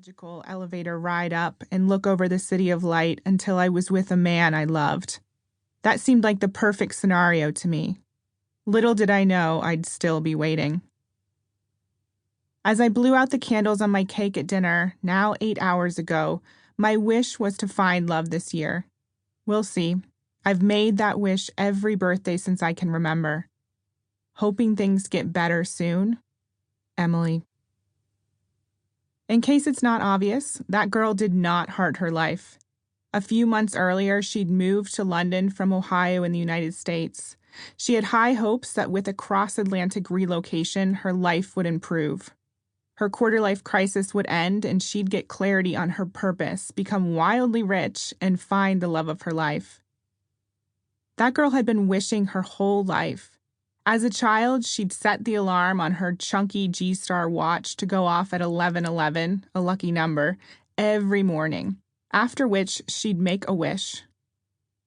magical elevator ride up and look over the city of light until I was with a man I loved. That seemed like the perfect scenario to me. Little did I know I'd still be waiting. As I blew out the candles on my cake at dinner, now 8 hours ago, my wish was to find love this year. We'll see. I've made that wish every birthday since I can remember. Hoping things get better soon. Emily. In case it's not obvious, that girl did not heart her life. A few months earlier, she'd moved to London from Ohio in the United States. She had high hopes that with a cross-Atlantic relocation, her life would improve. Her quarter-life crisis would end and she'd get clarity on her purpose, become wildly rich, and find the love of her life. That girl had been wishing her whole life. As a child, she'd set the alarm on her chunky G-Star watch to go off at 11:11, a lucky number, every morning, after which she'd make a wish.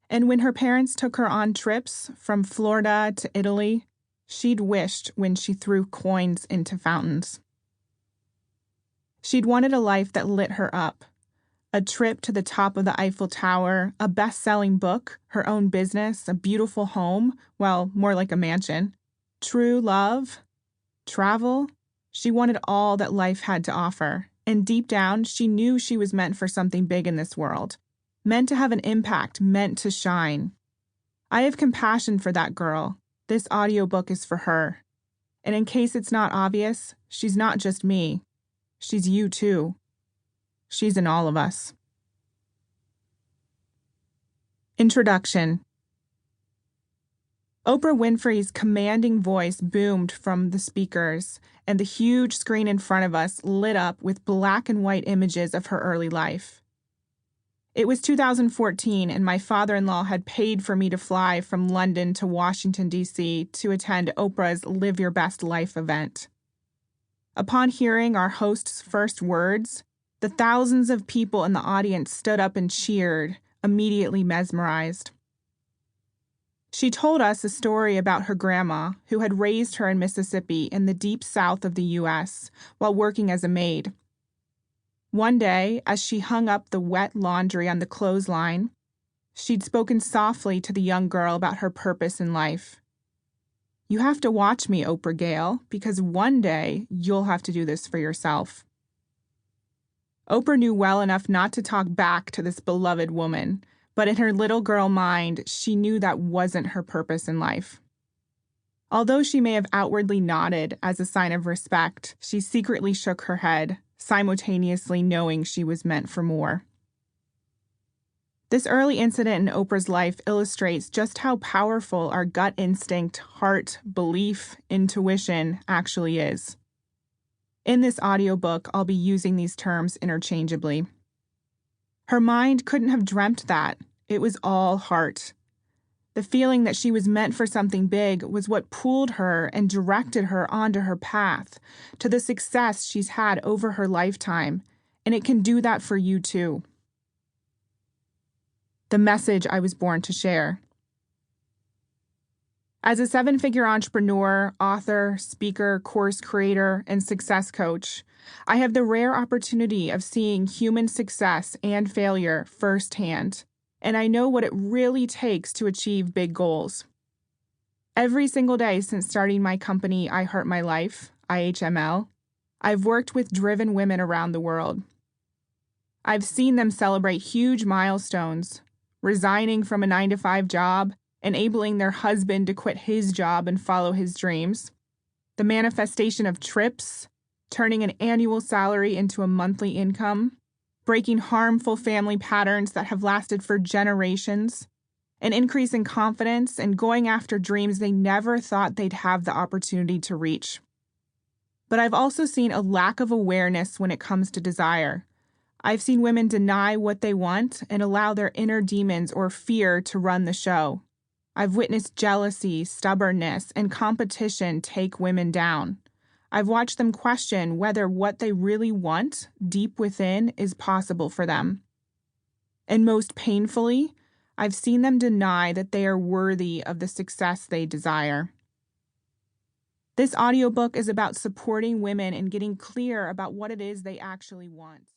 And when her parents took her on trips from Florida to Italy, she'd wished when she threw coins into fountains. She'd wanted a life that lit her up. A trip to the top of the Eiffel Tower, a best-selling book, her own business, a beautiful home, well, more like a mansion. True love, travel. She wanted all that life had to offer. And deep down, she knew she was meant for something big in this world. Meant to have an impact, meant to shine. I have compassion for that girl. This audiobook is for her. And in case it's not obvious, she's not just me. She's you too. She's in all of us. Introduction. Oprah Winfrey's commanding voice boomed from the speakers, and the huge screen in front of us lit up with black and white images of her early life. It was 2014, and my father-in-law had paid for me to fly from London to Washington, D.C. to attend Oprah's Live Your Best Life event. Upon hearing our host's first words, the thousands of people in the audience stood up and cheered, immediately mesmerized. She told us a story about her grandma, who had raised her in Mississippi in the deep south of the U.S. while working as a maid. One day, as she hung up the wet laundry on the clothesline, she'd spoken softly to the young girl about her purpose in life. "You have to watch me, Oprah Gale, because one day you'll have to do this for yourself." Oprah knew well enough not to talk back to this beloved woman, but in her little girl mind, she knew that wasn't her purpose in life. Although she may have outwardly nodded as a sign of respect, she secretly shook her head, simultaneously knowing she was meant for more. This early incident in Oprah's life illustrates just how powerful our gut instinct, heart, belief, intuition actually is. In this audiobook, I'll be using these terms interchangeably. Her mind couldn't have dreamt that. It was all heart. The feeling that she was meant for something big was what pulled her and directed her onto her path, to the success she's had over her lifetime, and it can do that for you too. The message I was born to share. As a 7-figure entrepreneur, author, speaker, course creator, and success coach, I have the rare opportunity of seeing human success and failure firsthand, and I know what it really takes to achieve big goals. Every single day since starting my company, I Heart My Life, IHML, I've worked with driven women around the world. I've seen them celebrate huge milestones, resigning from a 9-to-5 job, enabling their husband to quit his job and follow his dreams, the manifestation of trips, turning an annual salary into a monthly income, breaking harmful family patterns that have lasted for generations, an increase in confidence, and going after dreams they never thought they'd have the opportunity to reach. But I've also seen a lack of awareness when it comes to desire. I've seen women deny what they want and allow their inner demons or fear to run the show. I've witnessed jealousy, stubbornness, and competition take women down. I've watched them question whether what they really want, deep within, is possible for them. And most painfully, I've seen them deny that they are worthy of the success they desire. This audiobook is about supporting women in getting clear about what it is they actually want.